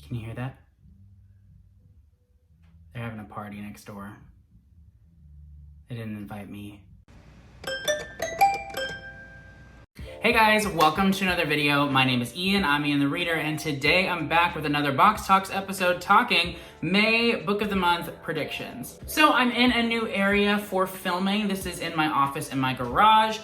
Can you hear that? They're having a party next door. They didn't invite me. Hey guys, welcome to another video. My name is Ian, I'm Ian the Reader, and today I'm back with another Box Talks episode talking May Book of the Month predictions. So I'm in a new area for filming. This is in my office in my garage.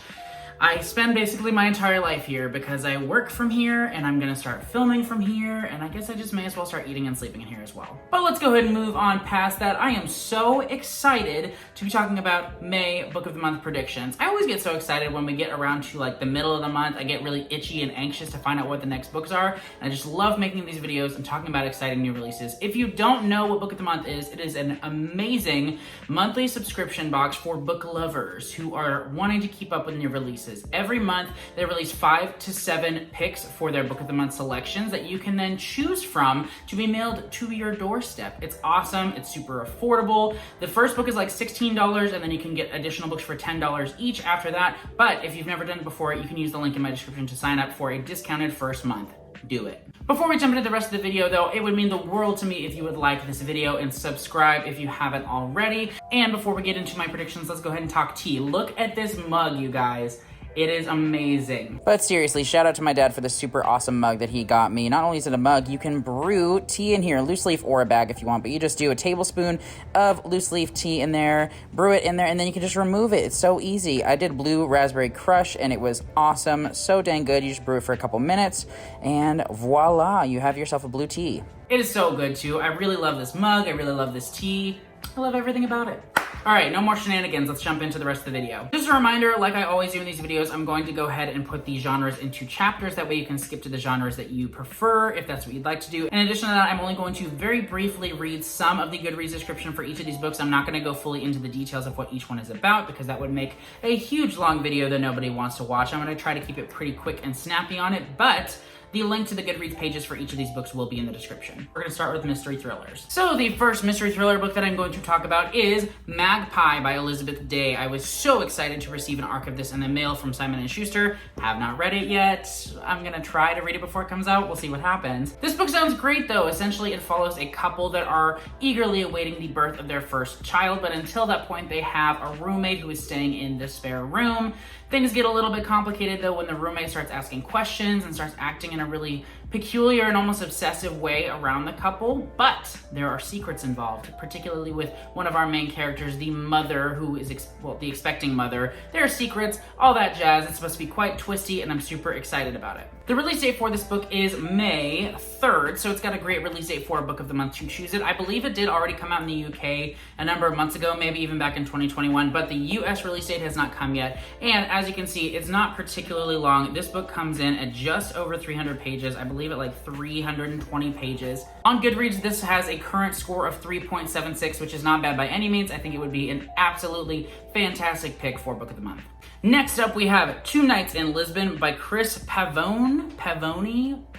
I spend basically my entire life here because I work from here and I'm gonna start filming from here, and I guess I just may as well start eating and sleeping in here as well. But let's go ahead and move on past that. I am so excited to be talking about May Book of the Month predictions. I always get so excited when we get around to like the middle of the month. I get really itchy and anxious to find out what the next books are, and I just love making these videos and talking about exciting new releases. If you don't know what Book of the Month is, it is an amazing monthly subscription box for book lovers who are wanting to keep up with new releases. Every month, they release 5 to 7 picks for their Book of the Month selections that you can then choose from to be mailed to your doorstep. It's awesome. It's super affordable. The first book is like $16, and then you can get additional books for $10 each after that. But if you've never done it before, you can use the link in my description to sign up for a discounted first month. Do it. Before we jump into the rest of the video though, it would mean the world to me if you would like this video and subscribe if you haven't already. And before we get into my predictions, let's go ahead and talk tea. Look at this mug, you guys. It is amazing. But seriously, shout out to my dad for the super awesome mug that he got me. Not only is it a mug, you can brew tea in here, loose leaf or a bag if you want, but you just do a tablespoon of loose leaf tea in there, brew it in there, and then you can just remove it. It's so easy. I did blue raspberry crush and it was awesome. So dang good. You just brew it for a couple minutes and voila, you have yourself a blue tea. It is so good too. I really love this mug. I really love this tea. I love everything about it. All right, no more shenanigans. Let's jump into the rest of the video. Just a reminder, like I always do in these videos, I'm going to go ahead and put the genres into chapters. That way you can skip to the genres that you prefer if that's what you'd like to do. In addition to that, I'm only going to very briefly read some of the Goodreads description for each of these books. I'm not going to go fully into the details of what each one is about because that would make a huge long video that nobody wants to watch. I'm going to try to keep it pretty quick and snappy on it, but the link to the Goodreads pages for each of these books will be in the description. We're gonna start with mystery thrillers. So the first mystery thriller book that I'm going to talk about is Magpie by Elizabeth Day. I was so excited to receive an arc of this in the mail from Simon & Schuster. Have not read it yet. I'm gonna try to read it before it comes out. We'll see what happens. This book sounds great though. Essentially, it follows a couple that are eagerly awaiting the birth of their first child, but until that point, they have a roommate who is staying in the spare room. Things get a little bit complicated though when the roommate starts asking questions and starts acting in a really peculiar and almost obsessive way around the couple, but there are secrets involved, particularly with one of our main characters, the mother, who is, the expecting mother. There are secrets, all that jazz. It's supposed to be quite twisty, and I'm super excited about it. The release date for this book is May 3rd, so it's got a great release date for a Book of the Month to choose it. I believe it did already come out in the UK a number of months ago, maybe even back in 2021, but the US release date has not come yet, and as you can see, it's not particularly long. This book comes in at just over 300 pages, I believe at like 320 pages. On Goodreads, this has a current score of 3.76, which is not bad by any means. I think it would be an absolutely fantastic pick for Book of the Month. Next up, we have Two Nights in Lisbon by Chris Pavone.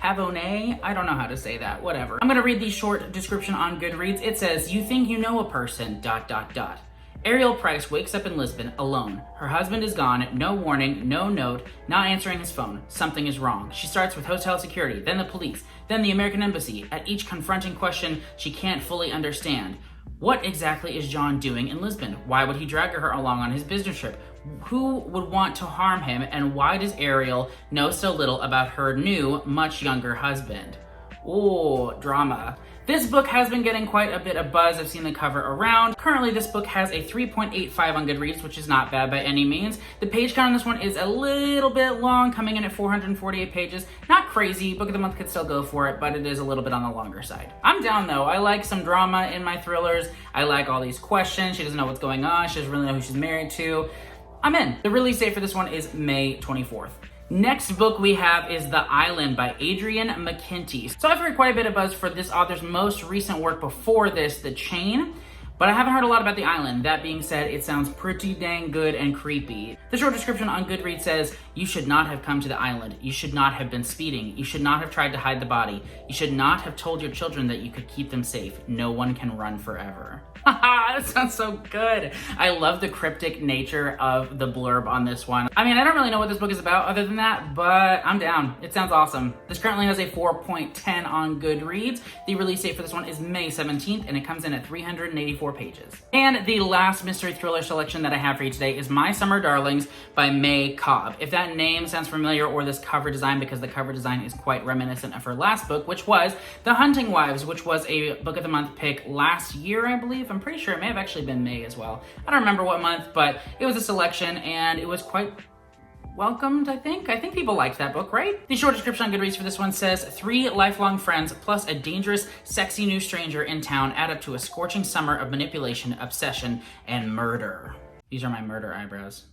I don't know how to say that, whatever. I'm gonna read the short description on Goodreads. It says, "You think you know a person, ... Ariel Price wakes up in Lisbon alone. Her husband is gone, no warning, no note, not answering his phone. Something is wrong. She starts with hotel security, then the police, then the American embassy. At each confronting question, she can't fully understand. What exactly is John doing in Lisbon? Why would he drag her along on his business trip? Who would want to harm him? And why does Ariel know so little about her new, much younger husband?" Ooh, drama. This book has been getting quite a bit of buzz. I've seen the cover around. Currently, this book has a 3.85 on Goodreads, which is not bad by any means. The page count on this one is a little bit long, coming in at 448 pages. Not crazy. Book of the Month could still go for it, but it is a little bit on the longer side. I'm down though. I like some drama in my thrillers. I like all these questions. She doesn't know what's going on. She doesn't really know who she's married to. I'm in. The release date for this one is May 24th. Next book we have is The Island by Adrian McKinty. So I've heard quite a bit of buzz for this author's most recent work before this, The Chain, but I haven't heard a lot about The Island. That being said, it sounds pretty dang good and creepy. The short description on Goodreads says, You should not have come to the island. You should not have been speeding. You should not have tried to hide the body. You should not have told your children that you could keep them safe. No one can run forever. Haha, that sounds so good. I love the cryptic nature of the blurb on this one. I mean, I don't really know what this book is about other than that, but I'm down. It sounds awesome. This currently has a 4.10 on Goodreads. The release date for this one is May 17th, and it comes in at 384 pages. And the last mystery thriller selection that I have for you today is My Summer Darlings by May Cobb. If that name sounds familiar, or this cover design, because the cover design is quite reminiscent of her last book, which was The Hunting Wives, which was a Book of the Month pick last year, I believe. I'm pretty sure it may have actually been May as well. I don't remember what month, but it was a selection and it was quite welcomed, I think. I think people liked that book, right? The short description on Goodreads for this one says, 3 lifelong friends plus a dangerous, sexy new stranger in town add up to a scorching summer of manipulation, obsession, and murder. These are my murder eyebrows.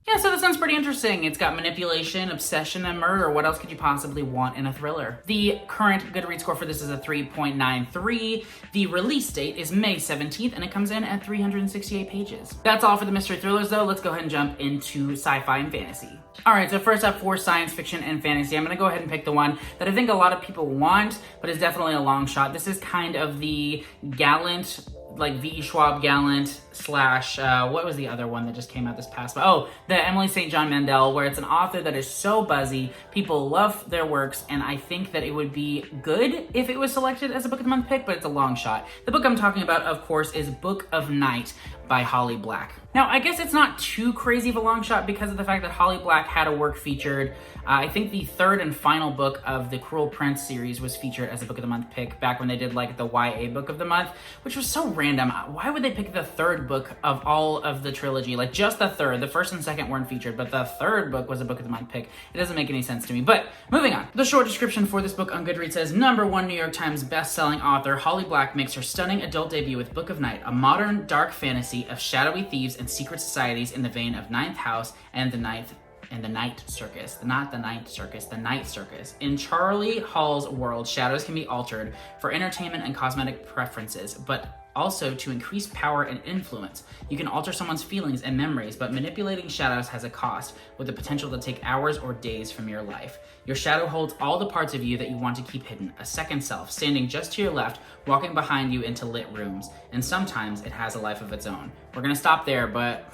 Yeah, so that sounds pretty interesting. It's got manipulation, obsession, and murder. What else could you possibly want in a thriller? The current Goodreads score for this is a 3.93. The release date is May 17th, and it comes in at 368 pages. That's all for the mystery thrillers, though. Let's go ahead and jump into sci-fi and fantasy. All right, so first up for science fiction and fantasy, I'm gonna go ahead and pick the one that I think a lot of people want, but is definitely a long shot. This is kind of the Gallant, like V. Schwab Gallant slash, what was the other one that just came out this past? Oh, the Emily St. John Mandel, where it's an author that is so buzzy, people love their works, and I think that it would be good if it was selected as a Book of the Month pick, but it's a long shot. The book I'm talking about, of course, is Book of Night by Holly Black. Now, I guess it's not too crazy of a long shot because of the fact that Holly Black had a work featured. I think the third and final book of the Cruel Prince series was featured as a Book of the Month pick back when they did like the YA Book of the Month, which was so random. Why would they pick the third book of all of the trilogy? Like just the third. The first and second weren't featured, but the third book was a Book of the Month pick. It doesn't make any sense to me. But moving on. The short description for this book on Goodreads says, #1 New York Times best-selling author Holly Black makes her stunning adult debut with Book of Night, a modern dark fantasy of shadowy thieves and secret societies in the vein of Ninth House and the Night Circus. Not the Ninth Circus, the Night Circus. In Charlie Hall's world, shadows can be altered for entertainment and cosmetic preferences, but also to increase power and influence. You can alter someone's feelings and memories, but manipulating shadows has a cost, with the potential to take hours or days from your life. Your shadow holds all the parts of you that you want to keep hidden, a second self, standing just to your left, walking behind you into lit rooms, and sometimes it has a life of its own. We're gonna stop there, but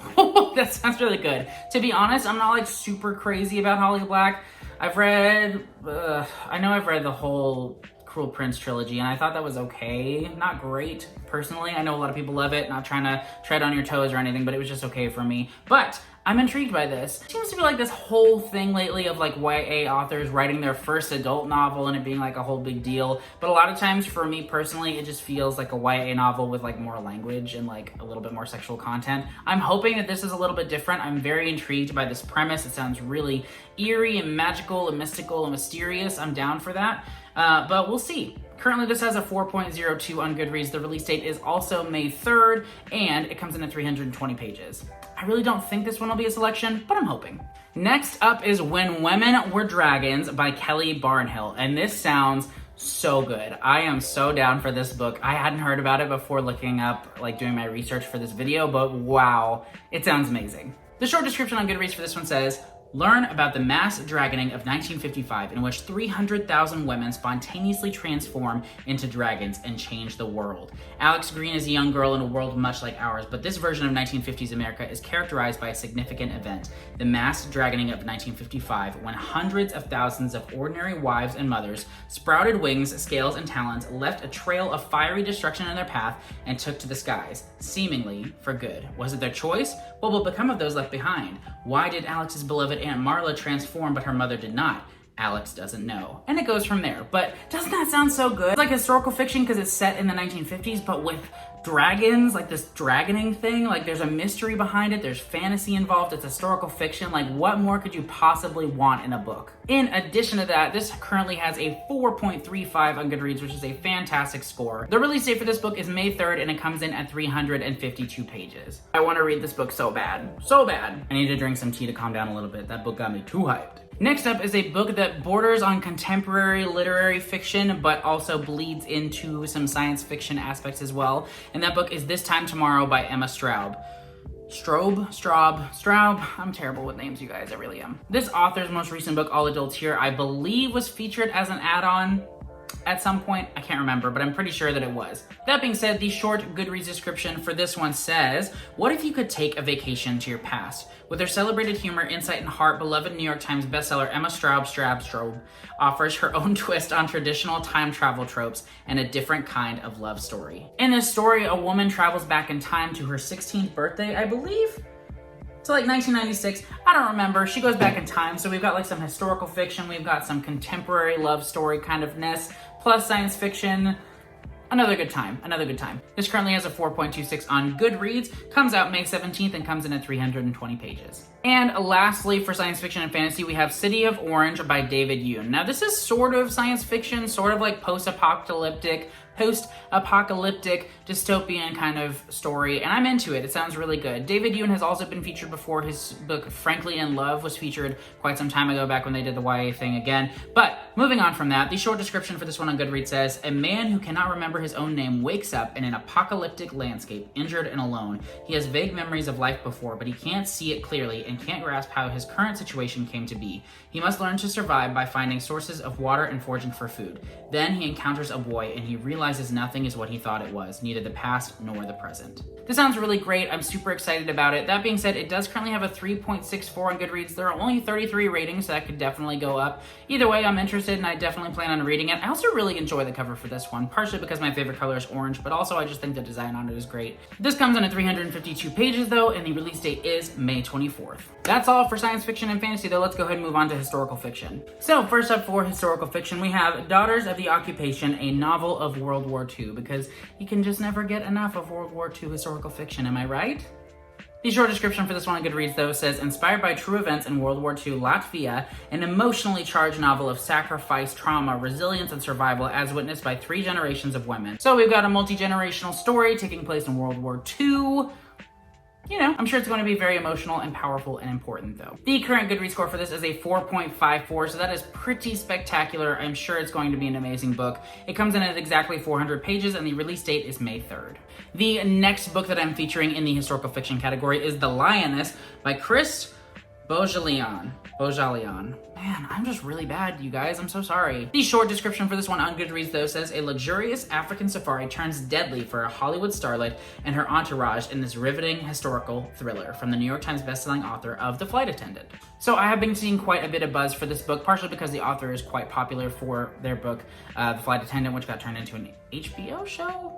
that sounds really good. To be honest, I'm not like super crazy about Holly Black. I know I've read the whole Cruel Prince trilogy, and I thought that was okay. Not great, personally. I know a lot of people love it, not trying to tread on your toes or anything, but it was just okay for me. But I'm intrigued by this. It seems to be like this whole thing lately of like YA authors writing their first adult novel and it being like a whole big deal. But a lot of times for me personally, it just feels like a YA novel with like more language and like a little bit more sexual content. I'm hoping that this is a little bit different. I'm very intrigued by this premise. It sounds really eerie and magical and mystical and mysterious. I'm down for that. But we'll see. Currently, this has a 4.02 on Goodreads. The release date is also May 3rd, and it comes in at 320 pages. I really don't think this one will be a selection, but I'm hoping. Next up is When Women Were Dragons by Kelly Barnhill, and this sounds so good. I am so down for this book. I hadn't heard about it before looking up, like doing my research for this video, but wow, it sounds amazing. The short description on Goodreads for this one says, learn about the mass dragoning of 1955, in which 300,000 women spontaneously transform into dragons and change the world. Alex Green is a young girl in a world much like ours, but this version of 1950s America is characterized by a significant event, the mass dragoning of 1955, when hundreds of thousands of ordinary wives and mothers sprouted wings, scales, and talons, left a trail of fiery destruction in their path, and took to the skies, seemingly for good. Was it their choice? What will become of those left behind? Why did Alex's beloved Aunt Marla transform, but her mother did not? Alex doesn't know. And it goes from there. But doesn't that sound so good? It's like historical fiction because it's set in the 1950s, but with dragons, like this dragoning thing. Like there's a mystery behind it. There's fantasy involved. It's historical fiction. Like what more could you possibly want in a book? In addition to that, this currently has a 4.35 on Goodreads, which is a fantastic score. The release date for this book is May 3rd, and it comes in at 352 pages. I want to read this book so bad. So bad. I need to drink some tea to calm down a little bit. That book got me too hyped. Next up is a book that borders on contemporary literary fiction, but also bleeds into some science fiction aspects as well. And that book is This Time Tomorrow by Emma Straub. Straub. I'm terrible with names, you guys, I really am. This author's most recent book, All Adults Here, I believe was featured as an add-on at some point. I can't remember, but I'm pretty sure that it was. That being said, the short Goodreads description for this one says, what if you could take a vacation to your past? With her celebrated humor, insight, and heart, beloved New York Times bestseller Emma Straub offers her own twist on traditional time travel tropes and a different kind of love story. In this story, a woman travels back in time to her 16th birthday, I believe? So like 1996, I don't remember. She goes back in time, so we've got like some historical fiction, we've got some contemporary love story kind of-ness, plus science fiction. Another good time. This currently has a 4.26 on Goodreads, comes out May 17th, and comes in at 320 pages. And lastly, for science fiction and fantasy, we have City of Orange by David Yoon. Now this is sort of science fiction, sort of like post-apocalyptic dystopian kind of story, and I'm into it. It sounds really good. David Yoon has also been featured before. His book Frankly in Love was featured quite some time ago, back when they did the YA thing again. But moving on from that, the short description for this one on Goodreads says, a man who cannot remember his own name wakes up in an apocalyptic landscape, injured and alone. He has vague memories of life before, but he can't see it clearly and can't grasp how his current situation came to be. He must learn to survive by finding sources of water and foraging for food. Then he encounters a boy, and he realizes nothing is what he thought it was, neither the past nor the present. This sounds really great. I'm super excited about it. That being said, it does currently have a 3.64 on Goodreads. There are only 33 ratings, so that could definitely go up. Either way, I'm interested, and I definitely plan on reading it. I also really enjoy the cover for this one, partially because my favorite color is orange, but also I just think the design on it is great. This comes in at 352 pages, though, and the release date is May 24th. That's all for science fiction and fantasy, though. Let's go ahead and move on to historical fiction. So, first up for historical fiction, we have Daughters of the Occupation, a novel of World War II, because you can just never get enough of World War II historical fiction, am I right? The short description for this one on Goodreads, though, says, inspired by true events in World War II Latvia, an emotionally charged novel of sacrifice, trauma, resilience, and survival as witnessed by 3 generations of women. So we've got a multi-generational story taking place in World War II. You know, I'm sure it's going to be very emotional and powerful and important, though. The current Goodreads score for this is a 4.54, so that is pretty spectacular. I'm sure it's going to be an amazing book. It comes in at exactly 400 pages, and the release date is May 3rd. The next book that I'm featuring in the historical fiction category is The Lioness by Chris Bojalian. Man, I'm just really bad, you guys. I'm so sorry. The short description for this one on Goodreads, though, says a luxurious African safari turns deadly for a Hollywood starlet and her entourage in this riveting historical thriller from the New York Times bestselling author of The Flight Attendant. So I have been seeing quite a bit of buzz for this book, partially because the author is quite popular for their book, The Flight Attendant, which got turned into an HBO show,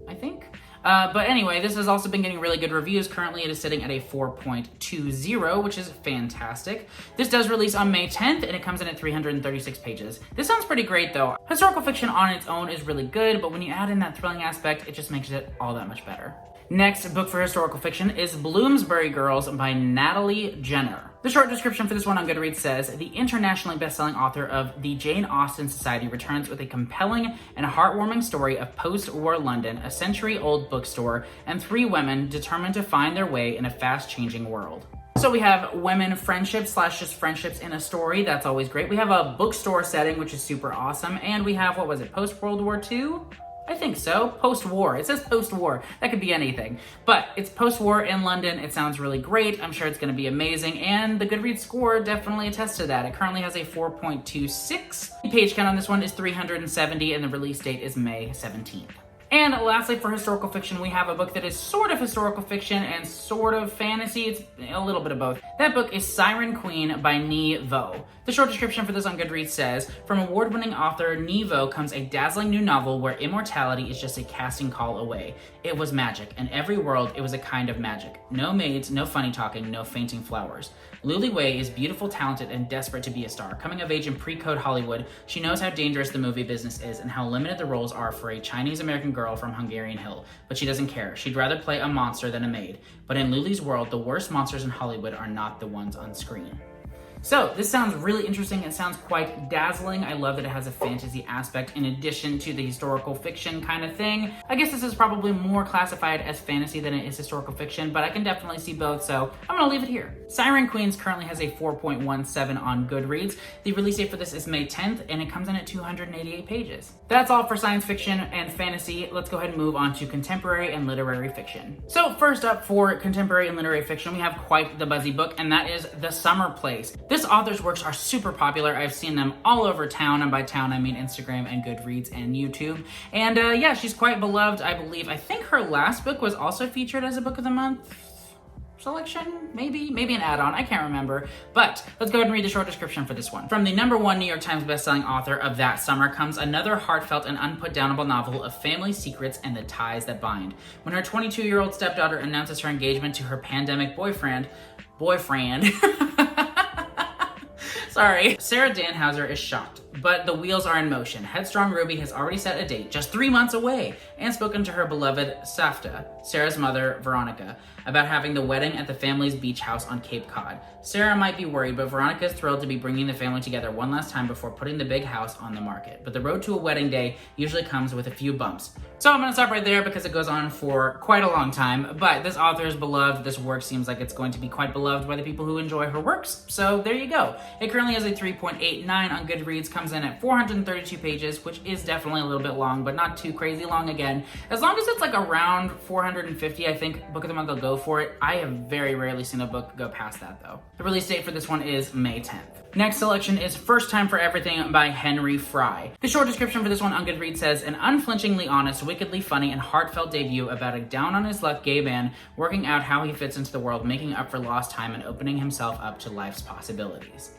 I think. But anyway, this has also been getting really good reviews. Currently, it is sitting at a 4.20, which is fantastic. This does release on May 10th, and it comes in at 336 pages. This sounds pretty great, though. Historical fiction on its own is really good, but when you add in that thrilling aspect, it just makes it all that much better. Next book for historical fiction is Bloomsbury Girls by Natalie Jenner. The short description for this one on Goodreads says, the internationally best-selling author of The Jane Austen Society returns with a compelling and heartwarming story of post-war London, a century-old bookstore, and 3 women determined to find their way in a fast-changing world. So we have women friendships / just friendships in a story. That's always great. We have a bookstore setting, which is super awesome. And we have, what was it, post-World War II? I think so. Post-war. It says post-war. That could be anything. But it's post-war in London. It sounds really great. I'm sure it's going to be amazing. And the Goodreads score definitely attests to that. It currently has a 4.26. The page count on this one is 370, and the release date is May 17th. And lastly, for historical fiction, we have a book that is sort of historical fiction and sort of fantasy. It's a little bit of both. That book is Siren Queen by Nhi Vo. The short description for this on Goodreads says, from award-winning author Nhi Vo comes a dazzling new novel where immortality is just a casting call away. It was magic. In every world, it was a kind of magic. No maids, no funny talking, no fainting flowers. Luli Wei is beautiful, talented, and desperate to be a star. Coming of age in pre-code Hollywood, she knows how dangerous the movie business is and how limited the roles are for a Chinese-American girl from Hungarian Hill. But she doesn't care. She'd rather play a monster than a maid. But in Luli's world, the worst monsters in Hollywood are not the ones on screen. So this sounds really interesting. It sounds quite dazzling. I love that it has a fantasy aspect in addition to the historical fiction kind of thing. I guess this is probably more classified as fantasy than it is historical fiction, but I can definitely see both, so I'm gonna leave it here. Siren Queens currently has a 4.17 on Goodreads. The release date for this is May 10th, and it comes in at 288 pages. That's all for science fiction and fantasy. Let's go ahead and move on to contemporary and literary fiction. So first up for contemporary and literary fiction, we have quite the buzzy book, and that is The Summer Place. This author's works are super popular. I've seen them all over town, and by town I mean Instagram and Goodreads and YouTube. And yeah, she's quite beloved, I believe. I think her last book was also featured as a book of the month selection, maybe an add-on, I can't remember. But let's go ahead and read the short description for this one. From the #1 New York Times bestselling author of That Summer comes another heartfelt and unputdownable novel of family secrets and the ties that bind. When her 22-year-old stepdaughter announces her engagement to her pandemic boyfriend, sorry, Sarah Danhauser is shocked, but the wheels are in motion. Headstrong Ruby has already set a date, just 3 months away, and spoken to her beloved Safta, Sarah's mother, Veronica, about having the wedding at the family's beach house on Cape Cod. Sarah might be worried, but Veronica is thrilled to be bringing the family together one last time before putting the big house on the market. But the road to a wedding day usually comes with a few bumps. So I'm gonna stop right there because it goes on for quite a long time, but this author is beloved. This work seems like it's going to be quite beloved by the people who enjoy her works, so there you go. It currently has a 3.89 on Goodreads, comes in at 432 pages, which is definitely a little bit long, but not too crazy long again. As long as it's like around 450, I think Book of the Month will go for it. I have very rarely seen a book go past that though. The release date for this one is May 10th. Next selection is First Time for Everything by Henry Fry. The short description for this one on Goodreads says, an unflinchingly honest, wickedly funny, and heartfelt debut about a down-on-his-luck gay man working out how he fits into the world, making up for lost time, and opening himself up to life's possibilities.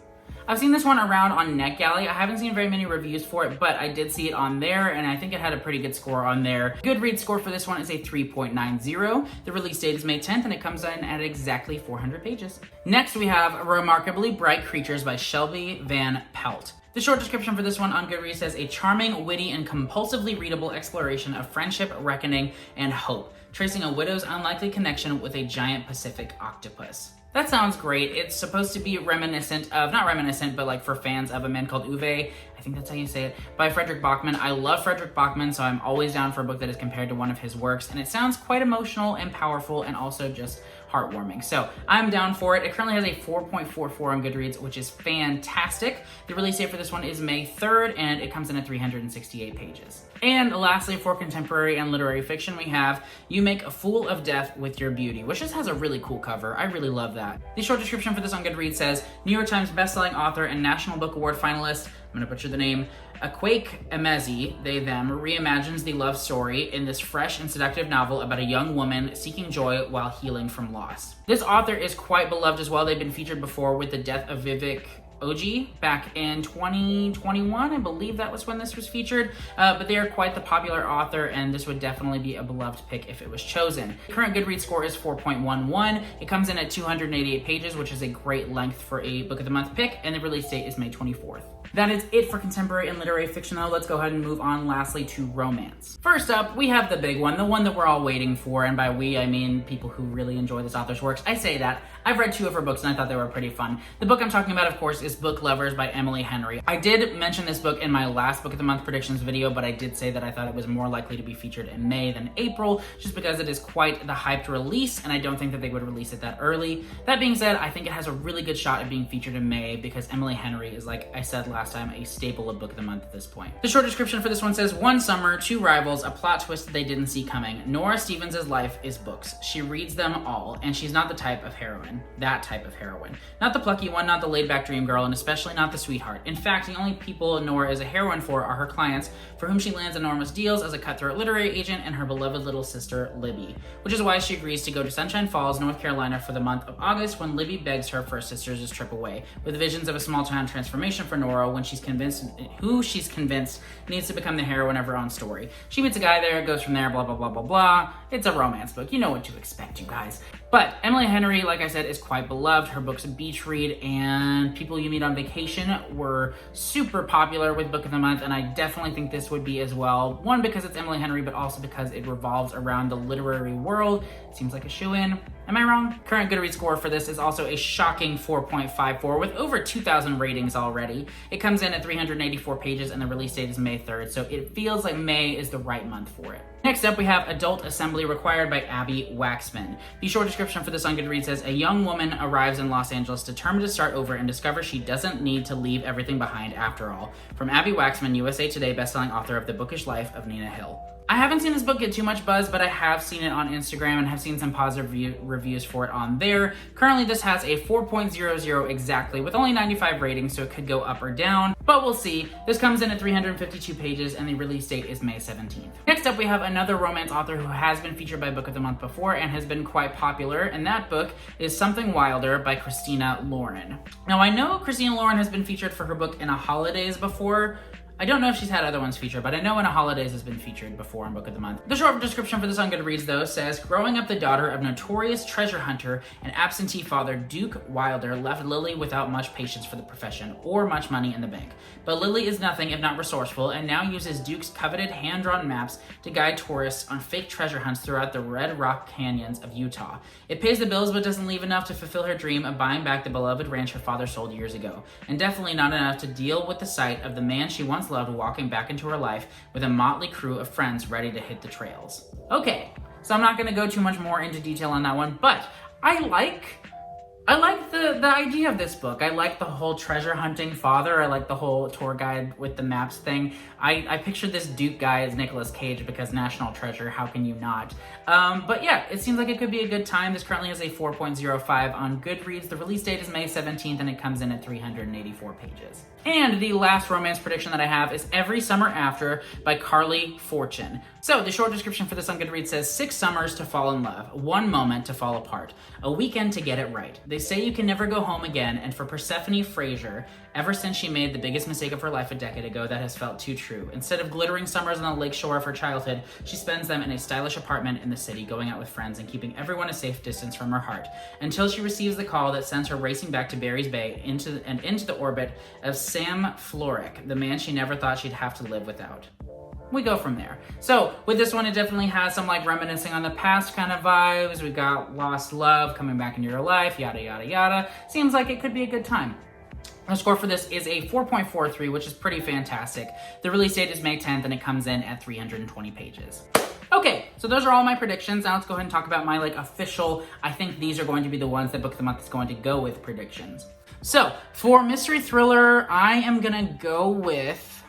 I've seen this one around on NetGalley. I haven't seen very many reviews for it, but I did see it on there, and I think it had a pretty good score on there. Goodreads score for this one is a 3.90. The release date is May 10th, and it comes in at exactly 400 pages. Next, we have Remarkably Bright Creatures by Shelby Van Pelt. The short description for this one on Goodreads says, a charming, witty, and compulsively readable exploration of friendship, reckoning, and hope, tracing a widow's unlikely connection with a giant Pacific octopus. That sounds great. It's supposed to be reminiscent of, not reminiscent, but like for fans of A Man Called Uwe, I think that's how you say it, by Frederick Bachman. I love Frederick Bachman, so I'm always down for a book that is compared to one of his works, and it sounds quite emotional and powerful and also just heartwarming. So I'm down for it. It currently has a 4.44 on Goodreads, which is fantastic. The release date for this one is May 3rd, and it comes in at 368 pages. And lastly, for contemporary and literary fiction, we have You Make a Fool of Death with Your Beauty, which just has a really cool cover. I really love that. The short description for this on Goodreads says, New York Times bestselling author and National Book Award finalist, I'm gonna butcher the name, Akwaeke Emezi, they, them, reimagines the love story in this fresh and seductive novel about a young woman seeking joy while healing from loss. This author is quite beloved as well. They've been featured before with the death of Vivek Oji back in 2021. I believe that was when this was featured, but they are quite the popular author, and this would definitely be a beloved pick if it was chosen. The current Goodreads score is 4.11. It comes in at 288 pages, which is a great length for a Book of the Month pick, and the release date is May 24th. That is it for contemporary and literary fiction, though. Let's go ahead and move on lastly to romance. First up, we have the big one, the one that we're all waiting for, and by we, I mean people who really enjoy this author's works. I say that. I've read 2 of her books, and I thought they were pretty fun. The book I'm talking about, of course, is Book Lovers by Emily Henry. I did mention this book in my last Book of the Month predictions video, but I did say that I thought it was more likely to be featured in May than April, just because it is quite the hyped release, and I don't think that they would release it that early. That being said, I think it has a really good shot at being featured in May, because Emily Henry is, like I said last time, a staple of Book of the Month at this point. The short description for this one says, one summer, 2 rivals, a plot twist they didn't see coming. Nora Stevens' life is books. She reads them all, and she's not the type of heroine. That type of heroine. Not the plucky one, not the laid-back dream girl, and especially not the sweetheart. In fact, the only people Nora is a heroine for are her clients, for whom she lands enormous deals as a cutthroat literary agent, and her beloved little sister, Libby. Which is why she agrees to go to Sunshine Falls, North Carolina for the month of August, when Libby begs her for a sister's trip away, with visions of a small-town transformation for Nora when she's convinced needs to become the heroine of her own story. She meets a guy there, goes from there, blah, blah, blah, blah, blah. It's a romance book. You know what to expect, you guys. But Emily Henry, like I said, is quite beloved. Her book's a beach read, and People You Meet on Vacation were super popular with Book of the Month, and I definitely think this would be as well. One, because it's Emily Henry, but also because it revolves around the literary world. It seems like a shoo-in. Am I wrong? Current Goodreads score for this is also a shocking 4.54 with over 2,000 ratings already. It comes in at 384 pages and the release date is May 3rd, so it feels like May is the right month for it. Next up, we have Adult Assembly Required by Abby Waxman. The short description for this on Goodreads says, a young woman arrives in Los Angeles determined to start over and discovers she doesn't need to leave everything behind after all. From Abby Waxman, USA Today bestselling author of The Bookish Life of Nina Hill. I haven't seen this book get too much buzz, but I have seen it on Instagram and have seen some positive reviews for it on there. Currently, this has a 4.00 exactly, with only 95 ratings, so it could go up or down, but we'll see. This comes in at 352 pages, and the release date is May 17th. Next up, we have another romance author who has been featured by Book of the Month before and has been quite popular, and that book is Something Wilder by Christina Lauren. Now, I know Christina Lauren has been featured for her book In a Holidays before. I don't know if she's had other ones featured, but I know In a Holidays has been featured before in Book of the Month. The short description for this on Goodreads, though, says, growing up the daughter of notorious treasure hunter and absentee father Duke Wilder left Lily without much patience for the profession or much money in the bank. But Lily is nothing if not resourceful and now uses Duke's coveted hand-drawn maps to guide tourists on fake treasure hunts throughout the Red Rock Canyons of Utah. It pays the bills but doesn't leave enough to fulfill her dream of buying back the beloved ranch her father sold years ago, and definitely not enough to deal with the sight of the man she once loved walking back into her life with a motley crew of friends ready to hit the trails. Okay, so I'm not going to go too much more into detail on that one, but I like the idea of this book. I like the whole treasure hunting father. I like the whole tour guide with the maps thing. I pictured this Duke guy as Nicolas Cage because National Treasure, how can you not? But yeah, it seems like it could be a good time. This currently has a 4.05 on Goodreads. The release date is May 17th and it comes in at 384 pages. And the last romance prediction that I have is Every Summer After by Carly Fortune. So the short description for this on Goodreads says, 6 summers to fall in love, 1 moment to fall apart, a weekend to get it right. They say you can never go home again, and for Persephone Fraser, ever since she made the biggest mistake of her life a decade ago, that has felt too true. Instead of glittering summers on the lake shore of her childhood, she spends them in a stylish apartment in the city, going out with friends and keeping everyone a safe distance from her heart, until she receives the call that sends her racing back to Barry's Bay into the orbit of Sam Florek, the man she never thought she'd have to live without. We go from there. So with this one, it definitely has some like reminiscing on the past kind of vibes. We've got lost love coming back into your life, yada, yada, yada. Seems like it could be a good time. The score for this is a 4.43, which is pretty fantastic. The release date is May 10th and it comes in at 320 pages. Okay, so those are all my predictions. Now let's go ahead and talk about my official, I think these are going to be the ones that Book of the Month is going to go with predictions. So for mystery thriller, I am gonna go with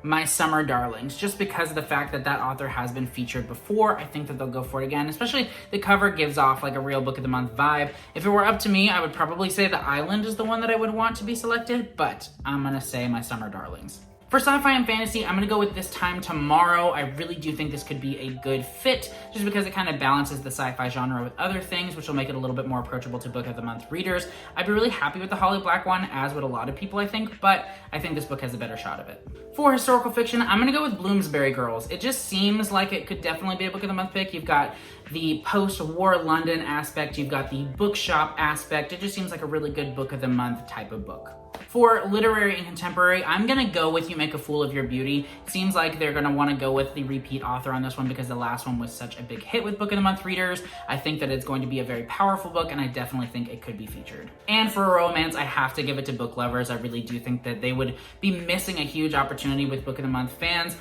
My Summer Darlings, just because of the fact that that author has been featured before. I think that they'll go for it again, especially the cover gives off like a real Book of the Month vibe. If it were up to me, I would probably say The Island is the one that I would want to be selected, but I'm gonna say My Summer Darlings. For sci-fi and fantasy, I'm gonna go with This Time Tomorrow. I really do think this could be a good fit, just because it kind of balances the sci-fi genre with other things, which will make it a little bit more approachable to Book of the Month readers. I'd be really happy with the Holly Black one, as would a lot of people, I think, but I think this book has a better shot of it. For historical fiction, I'm gonna go with Bloomsbury Girls. It just seems like it could definitely be a Book of the Month pick. You've got the post-war London aspect, you've got the bookshop aspect. It just seems like a really good Book of the Month type of book. For literary and contemporary, I'm gonna go with You Make a Fool of Your Beauty. It seems like they're gonna wanna go with the repeat author on this one because the last one was such a big hit with Book of the Month readers. I think that it's going to be a very powerful book and I definitely think it could be featured. And for romance, I have to give it to book lovers. I really do think that they would be missing a huge opportunity with Book of the Month fans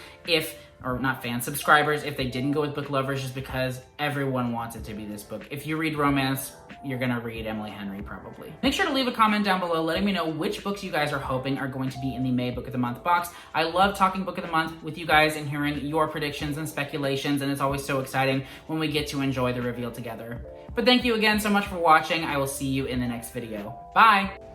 subscribers, if they didn't go with book lovers, just because everyone wants it to be this book. If you read romance, you're gonna read Emily Henry probably. Make sure to leave a comment down below letting me know which books you guys are hoping are going to be in the May Book of the Month box. I love talking Book of the Month with you guys and hearing your predictions and speculations, and it's always so exciting when we get to enjoy the reveal together. But thank you again so much for watching. I will see you in the next video. Bye!